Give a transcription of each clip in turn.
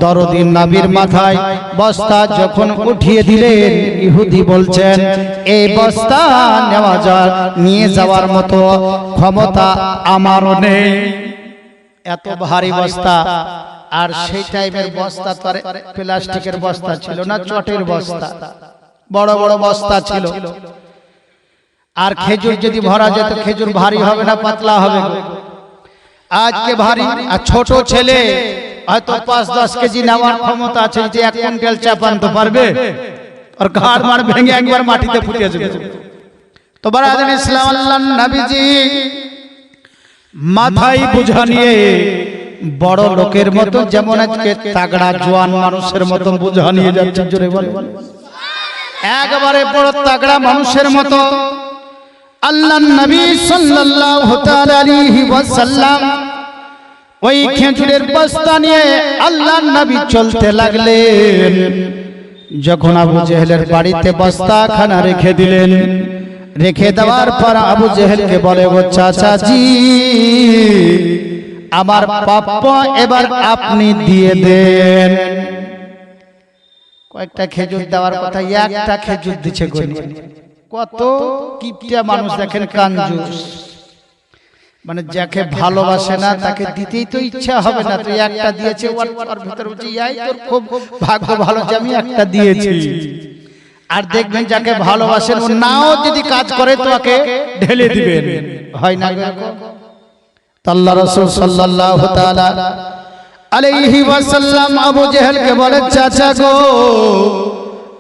দরদি নবীর মাথায় বস্তা যখন উঠিয়ে দিলেন, ইহুদি বলছেন এই বস্তা নিয়ে যাওয়ার মতো ক্ষমতা আমারও নেই। এত ভারী বস্তা। আর সেই টাইমের বস্তা তো আর প্লাস্টিকের বস্তা ছিল না, চটের বস্তা, বড় বড় বস্তা ছিল। আর খেজুর যদি ভরা যেত, খেজুর ভারী হবে না পাতলা হবে? আজকে ভারী। আর ছোট ছেলে হয়তো 5-10 কেজি নেওয়ার ক্ষমতা আছে, যে 1 কুইন্টাল চাপান তো পারবে, আর ঘাড় মার ভেঙে একবার মাটিতে ফুটে যাবে। তো বারাদান ইসলাম, আল্লাহর নবীজি মাথায় বোঝা নিয়ে বড় লোকের মতো, যেমন আজকে তাগড়া জোয়ান মানুষের মতো বোঝা নিয়ে যাচ্ছে, জোরে বলে একবারে বড় তাগড়া মানুষের মতো আল্লাহর নবী সাল্লাল্লাহু তাআলা আলাইহি ওয়াসাল্লাম ওই খেজুরের বস্তা নিয়ে আল্লাহর নবী চলতে লাগলেন। যখন আবু জেহেলের বাড়িতে বস্তাখানা রেখে দিলেন, রেখে দেওয়ার পর আবু জেহেলকে বলে, ও চাচাজি, আমার প্রাপ্য এবার আপনি দিয়ে দেন। কয়েকটা খেজুর দেওয়ার কথা, একটা খেজুর দিচ্ছে। কত কিপটা মানুষ দেখেন, কাঞ্জুস। মানে যাকে ভালোবাসে না তাকে দিতেই তো ইচ্ছা হবে না, তুই একটা দিয়েছে, ওর ভিতর বলছে ইয়াই তোর খুব ভাগ্য ভালো যে আমি একটা দিয়েছি। আর দেখবেন যাকে ভালোবাসেন ও নাও যদি কাজ করে তো ওকে ঢেলে দিবেন, হয় না? আল্লাহ রাসূল সাল্লাল্লাহু তাআলা আলাইহি ওয়াসাল্লাম আবু জেহেলকে বলে, চাচা গো,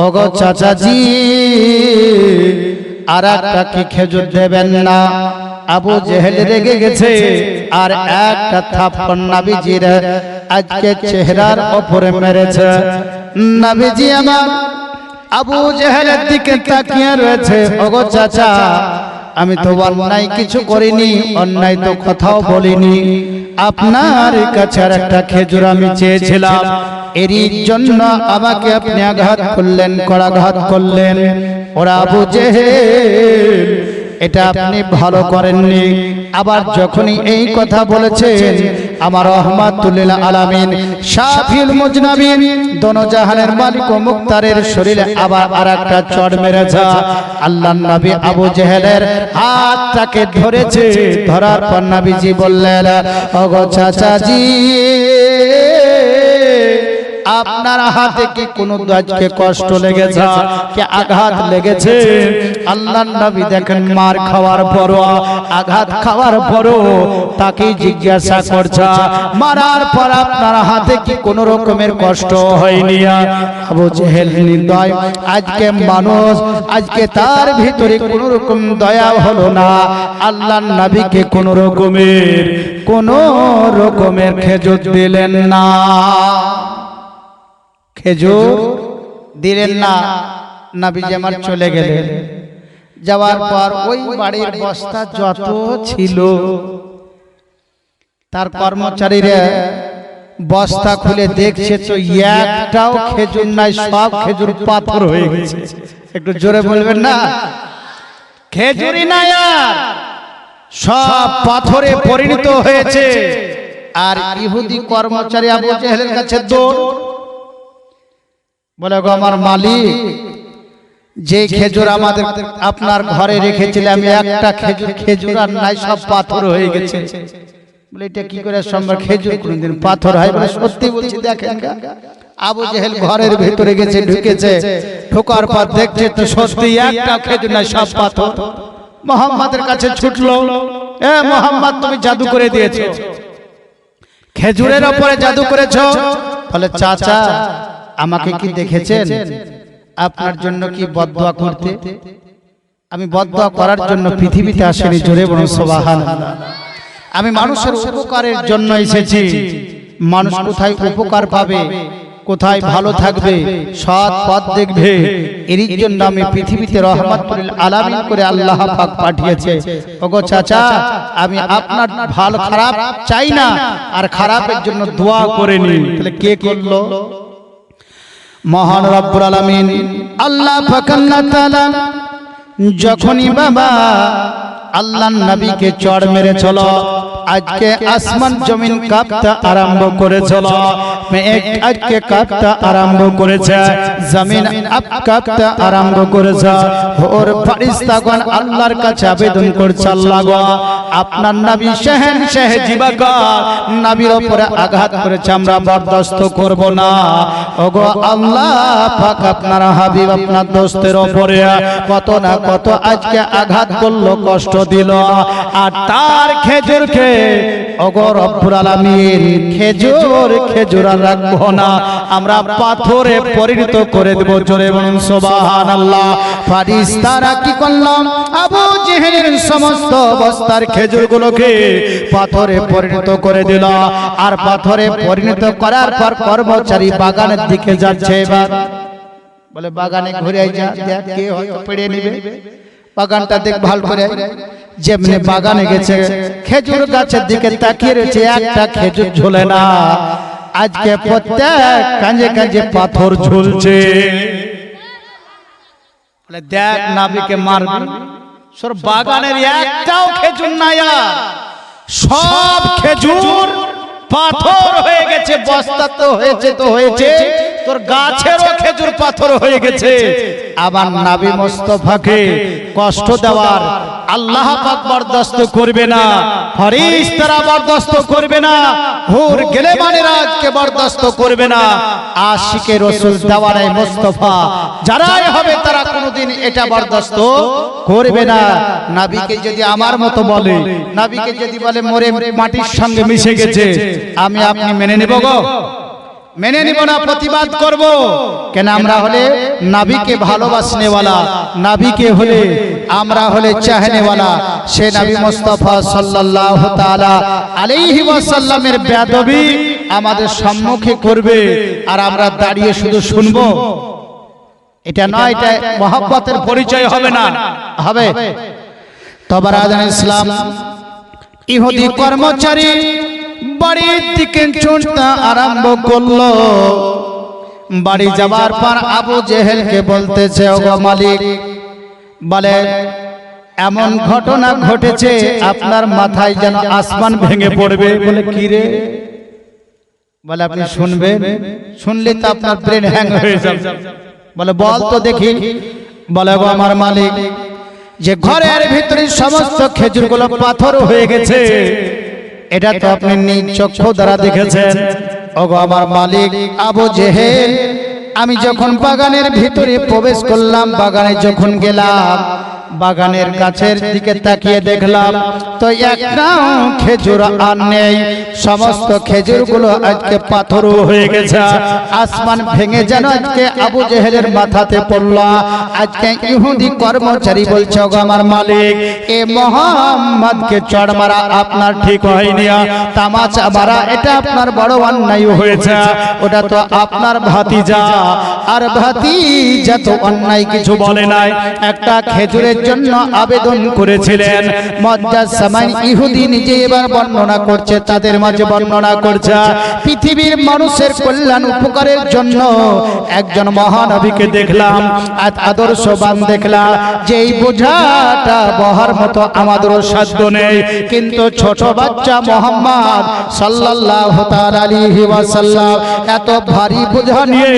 ওগো চাচাজি, আর একটা কি খেজুর দেবেন না? আবু জেহেল রেগে গেছে, আর একটা থাপ্পড় নবীজির আজকে চেহারার উপরে মেরেছে। নবীজি আমার আবু জেহেলের দিকে তাকিয়ে রয়েছে। ওগো চাচা, আমি তো অন্যায় কিছু করিনি, অন্যায় তো কথাও বলিনি, আপনার কাছে আর একটা খেজুর আমি চেয়েছিলাম, এরই জন্য আমাকে আপনি আঘাত করলেন, করাঘাত করলেন। ওরা আবু জেহেল, এটা আপনি ভালো করেননি। আবার যখনই এই কথা বলেছেন, আমার রহমাতুল লিল আলামিন শাফিউল মুজনাবিন দোনো জাহানের মালিক ও মুক্তারের শরীরে আবার আরেকটা চড় মেরেছে। আল্লাহর নবী আবু জেহেলের হাতটাকে ধরেছে, ধরার পর নবীজি বললেন, ওগো চাচাজি, আপনার হাতে কি কোনো আজকে কষ্ট লেগেছে, কি আঘাত লেগেছে? আল্লাহর নবী দেখেন মার খাওয়ার পরও, আঘাত খাওয়ার পরও তাকে জিজ্ঞাসা করছে, মারার পর আপনার হাতে কি কোনো রকমের কষ্ট হয়নি? আবু জেহেল নির্দয়, আজকে মানুষ, আজকে তার ভিতরে কোনো রকম দয়া হলো না, আল্লাহর নবীকে কোনো রকমের খেজুর দিলেন না, খেজুর দিলেন না। নবীজি আমার চলে গেলেন। যাওয়ার পর ওই বাড়ির বস্তা যত ছিল, তার কর্মচারীরা বস্তা খুলে দেখছে তো একটাও খেজুর নাই, সব খেজুর পাথর হয়ে গেছে। একটু জোরে বলবেন না? খেজুরই নাই, আর সব পাথরে পরিণত হয়েছে। আর ইহুদি কর্মচারী আবু জেহেলের কাছে দৌড়, বলে, গো আমার মালিক, যে খেজুর আমাদের আপনার ঘরে রেখেছিলাম, একটা খেজুর আর নাই, সব পাথর হয়ে গেছে। বলে, এটা কি করে সম্ভব? খেজুর কোনদিন পাথর হয়? বলে, সত্যি বলছি, দেখেন। আবু জেহেল ঘরের ভেতরে গেছে, ঢুকেছে, ঢোকার পর দেখছে তো সত্যি একটা খেজুর নাই, সব পাথর। মুহাম্মাদের কাছে ছুটলো, এ মুহাম্মদ, তুমি জাদু করে দিয়েছো, খেজুরের উপরে জাদু করেছো। বলে, চাচা, আমাকে কি দেখেছেন? আপনার জন্য কি বদদোয়া করতে? আমি বদদোয়া করার জন্য পৃথিবীতে আসিনি, জোরে বলুন সুবহানাল্লাহ। আমি মানুষের উপকারের জন্য এসেছি। মানুষ কোথায় উপকার পাবে, কোথায় ভালো থাকবে, সৎ পথ দেখবে, এর জন্য আমি পৃথিবীতে রহমাতুল লিল আলামিন করে আল্লাহ পাক পাঠিয়েছে। ওগো চাচা, আমি আপনার ভালো খারাপ চাই না, আর খারাপের জন্য দোয়া করে নিন। তাহলে কে করলো? মহান রব্বুল আলামিন আল্লাহ পাক আল্লাহ তাআলা যখনই বাবা আল্লাহর নবীকে চড় মেরেছিল, আজকে আসমান জমিন কাঁপতে আরম্ভ করেছিল, মেঘ আজকে কাঁপতে আরম্ভ করেছে, জমিন কাঁপতে আরম্ভ করেছে। ওর ফেরেশতাগণ আল্লাহর কাছে আবেদন করছে, আল্লাহ গো আপনার নবী শাহেনশাহ জীবাকার নবীর উপরে আঘাত করেছে, আমরা বরদাস্ত করব না। ওগো আল্লাহ পাক আপনার হাবিব আপনার দোস্তের উপরে কত না কত আজকে আঘাত করলো, কষ্ট দিল, আর তার খেজুরকে ওগো রব্বুল আলামিন খেজুর আর রাখবো না, আমরা পাথরে পরিণত করে দেব। জোরে বলুন সুবহানাল্লাহ। ফেরেশতারা কি করলাম, আবু জেহেলের সমস্ত বস্তার খেজুরগুলোকে পাথরে পরিণত করে দিল, আর পাথরে পরিণত করার পর কর্মচারী বাগানের দিকে যাচ্ছে। এবার বলে বাগানে ঘুরে যা, দেখ কে হয়তো পেড়ে নেবে, বাগানটা দেখ ভালো করে। যেমনি বাগানে গেছে, খেজুর গাছের দিকে তাকিয়ে রয়েছে, একটা খেজুর ঝুলে না, আজকে প্রত্যেক কাঁজে কাঁজে পাথর ঝুলছে। বলে দেখ নাবিকে মারবি, সর বাগানের একটাও খেজুর নাই, সব খেজুর পাথর হয়ে গেছে। বস্তা তো হয়েছে, তোর গাছেরও খেজুর পাথর হয়ে গেছে। আবার নবী মুস্তাফাকে কষ্ট দেওয়ার আল্লাহ পাক বরদাস্ত করবে না, ফেরেশতারা বরদাস্ত করবে না, হুর গেলেমানেরা আজকে বরদাস্ত করবে না। আশিকে রাসূল দেওয়ারে মুস্তাফা যারাই হবে তারা কোনোদিন এটা বরদাস্ত করবে না। নবীকে যদি আমার মতো বলে, নবীকে যদি বলে মরে মাটির সঙ্গে মিশে গেছে, আমি আপনি মেনে নেব গো? মেনে নিব না, প্রতিবাদ করব। কেন আমরা হলে নবীকে ভালোবাসনেওয়ালা, নবীকে হলে আমরা হলে চাহনেওয়ালা। সে নবী মুস্তাফা সাল্লাল্লাহু তাআলা আলাইহি ওয়াসাল্লামের বেয়াদবি আমাদের সম্মুখে করবে, আর আমরা দাঁড়িয়ে শুধু শুনবো, এটা নয়, এটা মহব্বতের পরিচয় হবে না, হবে। তবরাজান ইসলাম ইহুদি কর্মচারী বাড়ির দিকে ছুটতে আরম্ভ করলো। বাড়ি যাবার পর আবু জেহেলকে বলতেছে, ওগো মালিক, বলে এমন ঘটনা ঘটেছে আপনার মাথায় যেন আসমান ভেঙে পড়বে। বলে কি রে? বলে আপনি শুনবেন, শুনলে তো আপনার ব্রেন হ্যাং হয়ে যাবে। বলে বল তো দেখি। বলে গো আমার মালিক, যে ঘরের ভিতরে সমস্ত খেজুরগুলো পাথর হয়ে গেছে, এটা তো আপনি নিজ চক্ষু দ্বারা দেখেছেন। ওগো আমার মালিক আবু জেহেল, আমি যখন বাগানের ভিতরে প্রবেশ করলাম, বাগানে যখন গেলাম, বাগানের গাছের দিকে তাকিয়ে দেখলাম তো একটাও খেজুর আর নেই, সমস্ত খেজুরগুলো আজকে পাথর হয়ে গেছে। আসমান ভেঙে যেন আজকে আবু জেহেলের মাথাতে পড়ল। আজকে ইহুদি কর্মচারী বলছে, ওগো আমার মালিক, এ মুহাম্মদকে চড় মারা আপনার ঠিক হয়নি, তামাচা মারা এটা আপনার বড় অন্যায় হয়েছে। ওটা তো আপনার ভাতিজা, আর ভাতিজা তো অন্যায় কিছু বলে নাই, একটা খেজুরের জন্য আবেদন করেছিলেন। মজ্জাজ সামাই ইহুদি নিজে এবার বর্ণনা করছে, তাদের মাঝে বর্ণনা করছে, পৃথিবীর মানুষের কল্যাণ উপকারের জন্য একজন মহানবীকে দেখলাম, আদর্শবান দেখলাম, যেই বোঝাটা বহার মতো আমাদেরও সাধ্য নেই, কিন্তু ছোট বাচ্চা মুহাম্মদ সাল্লাল্লাহু তাআলা আলাইহি ওয়াসাল্লাম এত ভারী বোঝা নিয়ে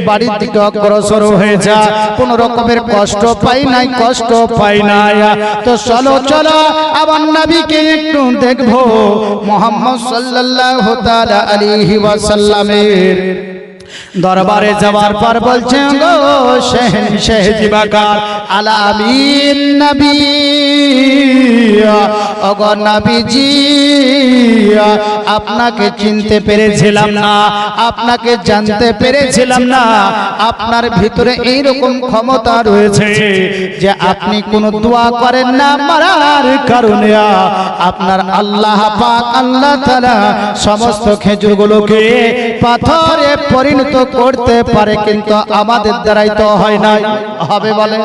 বাড়ির দিকে অগ্রসর হয়েছে, কোন রকমের কষ্ট পাই নাই, কষ্ট পাই নাই। তো চলো চলো আমার নবীকে একটু দেখবো। মুহাম্মদ সাল্লাল্লাহু তাআলা আলাইহি ওয়াসাল্লামের দরবারে যাওয়ার পর বলছেন, গো শাহেনশাহ জীবাকার আলামিন নবী, ওগো নবীজি, আপনাকে চিনতে পেরেছিলাম না, আপনাকে জানতে পেরেছিলাম না। আপনার ভিতরে এইরকম ক্ষমতা রয়েছে যে আপনি কোনো দোয়া করেন না মারার কারণে, আপনার আল্লাহ পাক আল্লাহ তাআলা সমস্ত খেজুরগুলোকে পাথরে পরিণত করতে পারে, কিন্তু আমাদের দ্বারাই তো হয় না। হবে বলে,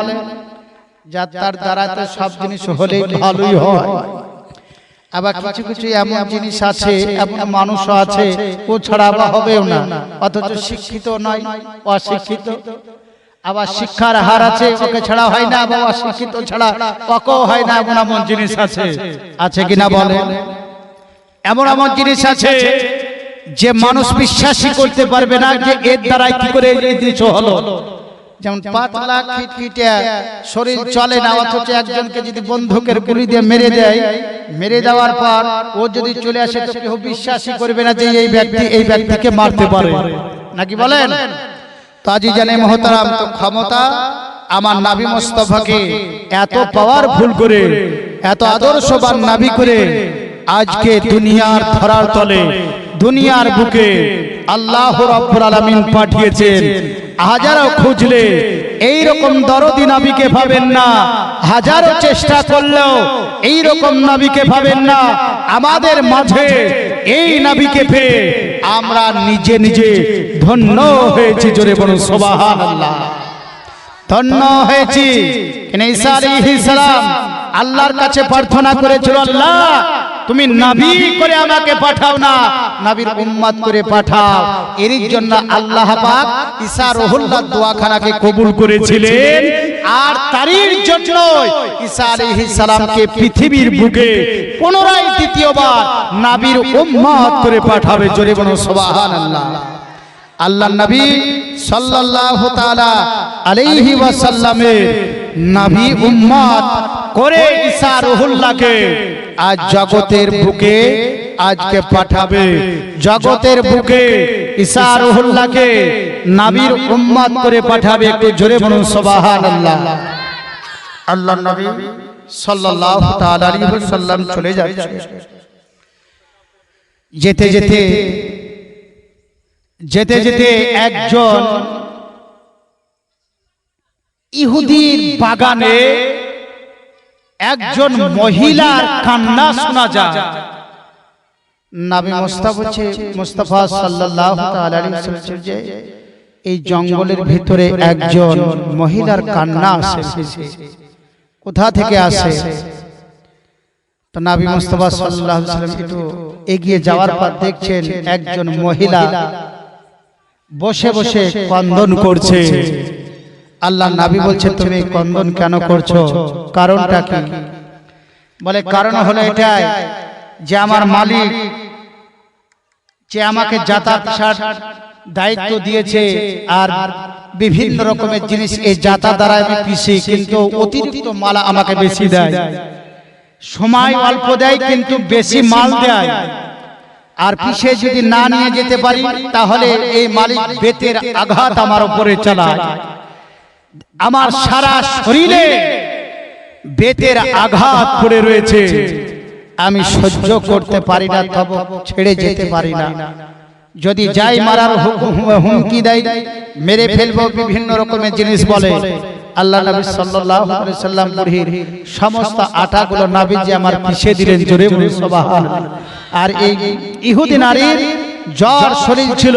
যার তার দ্বারা তো সব জিনিস হলেই ভালোই হয়। আবার কিছু কিছু এমন জিনিস আছে, এমন মানুষও আছে, ও ছাড়া হবেও না, অথচ শিক্ষিত নয়, অশিক্ষিত। আবার শিক্ষার হার আছে, ওকে ছাড়া হয় না, আবার অশিক্ষিত ছাড়া ওকেও হয় না, এমন এমন জিনিস আছে, আছে কিনা বলে? এমন এমন জিনিস আছে যে মানুষ বিশ্বাসই করতে পারবে না যে এর দ্বারা কি করে এই জিনিস হলো। যেমন পাতলা খিটখিটে শরীর চলে না, অথচ একজনকে যদি বন্দুকের গুলি দিয়ে মেরে দেয়, মেরে দেওয়ার পর ও যদি চলে আসে তো কেউ বিশ্বাসই করবে না যে এই ব্যক্তিকে মারতে পারে, নাকি বলেন? তো আজি জানে মহতারাম, তো ক্ষমতা আমার নবী মুস্তাফাকে এত পাওয়ারফুল করে, এত আদর্শবান নবী করে আজকে দুনিয়ার ধরার তলে, দুনিয়ার বুকে আল্লাহ রাব্বুল আলামিন পাঠিয়েছেন। হাজারো খুঁজলে এই রকম দরদি নবীকে পাবেন না, হাজারো চেষ্টা করলেও এই রকম নবীকে পাবেন না। আমাদের মাঝে এই নবীকে পেয়ে আমরা নিজে নিজে ধন্য হয়েছি। জোরে বলুন সুবহানাল্লাহ। ধন্য হয়েছি। ঈসা আলাইহিস সালাম আল্লাহর কাছে প্রার্থনা করেছিল, আল্লাহ তুমি নবী করে আমাকে পাঠাও না, নবীর উম্মত করে পাঠাও। এর জন্য আল্লাহ পাক ঈসা রুহুল্লাহ দোয়াখানাকে কবুল করেছিলেন, আর তারই জন্য ঈসা আলাইহিস সালামকে পৃথিবীর বুকে পুনরায় দ্বিতীয়বার নবীর উম্মত করে পাঠাবে। জোরে বলুন সুবহানাল্লাহ। আল্লাহর নবী সাল্লাল্লাহু তাআলা আলাইহি ওয়াসাল্লামের নবী উম্মত করে ঈসা রুহুল্লাহকে আজ জগতের বুকে আজকে পাঠাবে। জগতের বুকে ঈসা রুহুল্লাহকে নবীর উম্মত করে পাঠাবে। একটু জোরে বলুন সুবহানাল্লাহ। আল্লাহর নবী সাল্লাল্লাহু তাআলা আলাইহি ওয়াসাল্লাম চলে যাচ্ছে। যেতে যেতে যেতে যেতে একজন ইহুদির বাগানে একজন মহিলার কান্না শোনা যায়। নবী মুস্তাফা সাল্লাল্লাহু তাআলা আলাইহি ওয়াসাল্লাম যে এই জঙ্গলের ভিতরে একজন মহিলার কান্না আসে, কোথা থেকে আসে? তো নবী মুস্তাফা সাল্লাল্লাহু আলাইহি ওয়াসাল্লাম একটু এগিয়ে যাওয়ার পর দেখছেন একজন মহিলা বসে বসে ক্রন্দন করছে। আল্লাহ নবী বলছে, তুমি ক্রন্দন কেন করছো? কারণটা কি? বলে কারণ হলো এটাই যে আমার মালিক যে আমাকে যাতায়াত দায়িত্ব দিয়েছে, আর বিভিন্ন রকমের জিনিস এই যাতায়াত দ্বারা আমি পিছি, কিন্তু অতিরিক্ত মাল আমাকে বেশি দেয়। সময় অল্প দেয় কিন্তু বেশি মাল দেয়, আর পিছে যদি না নিয়ে যেতে পারি তাহলে এই মালিক বেতের আঘাত আমার উপরে চালায়। আমার সারা শরীরে বেতের আঘাত পড়ে রয়েছে, আমি সহ্য করতে পারি না, তবে ছেড়ে যেতে পারি না। যদি যাই মারার হুমকি দেয়, মেরে ফেলবো, বিভিন্ন রকমের জিনিস বলে। আল্লাহ নবী সাল্লাল্লাহু আলাইহি ওয়াসাল্লাম বুড়ির সমস্ত আটাগুলো নবীজি আমার পিছে দিলেন। জোরে বলুন সুবহানাল্লাহ। আর এই ইহুদি নারীর জ্বর শরীর ছিল।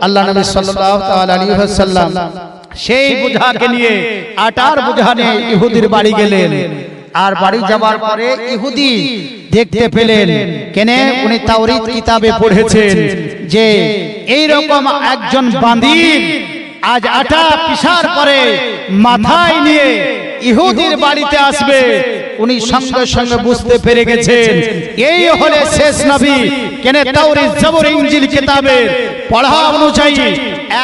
আল্লাহ নবী সাল্লাল্লাহু তাআলা আলাইহি ওয়াসাল্লাম সেই বোঝাকে নিয়ে, আটার বোঝা নিয়ে ইহুদির বাড়ি গেলেন। আর বাড়ি যাবার পরে ইহুদি দেখতে পেলেন, কেনে উনি তাওরীত কিতাবে পড়েছেন যে এই রকম একজন বান্দীর আজ আটা পিসার পরে মাথায় নিয়ে ইহুদির বাড়িতে আসবে। উনি সঙ্গে সঙ্গে বুঝতে পেরে গেছেন এই হলে শেষ নবী। কেনে তাওরীত জবর ইনজিল কিতাবে পড়া অনুযায়ী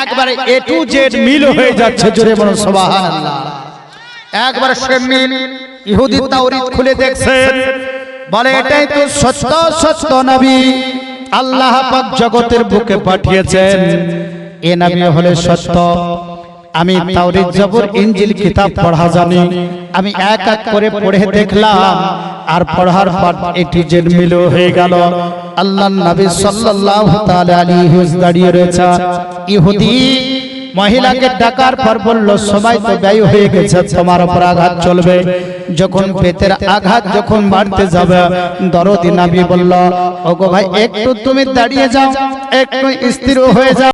একবারে এ টু জেড মিল হয়ে যাচ্ছে। জোরে বলুন সুবহানাল্লাহ। একবার সে মিল। ইহুদি তাওরীত খুলে দেখছেন, বলে এটাই তো সত্য নবী আল্লাহ পাক জগতের বুকে পাঠিয়েছেন। এ নবী হলে সত্য। আমি তাওরীত জবর ইনজিল কিতাব পড়া জানি, আমি এক এক করে পড়ে দেখলাম, আর পড়ার পর একটি জেড মিল হয়ে গেল। আল্লাহর নবী সাল্লাল্লাহু তাআলা আলাইহি ওয়াসাল্লাম দাঁড়িয়ে রয়েছে। ইহুদি মহিলাকে ডাকার পর বলল, সময় তো ব্যয় হয়ে গেছে, তোমার উপর আঘাত চলবে। যখন পেটের আঘাত যখন বাড়তে যাবে, দরদি নবী বলল, ওগো ভাই একটু তুমি দাঁড়িয়ে যাও, একটু স্থির হয়ে যাও।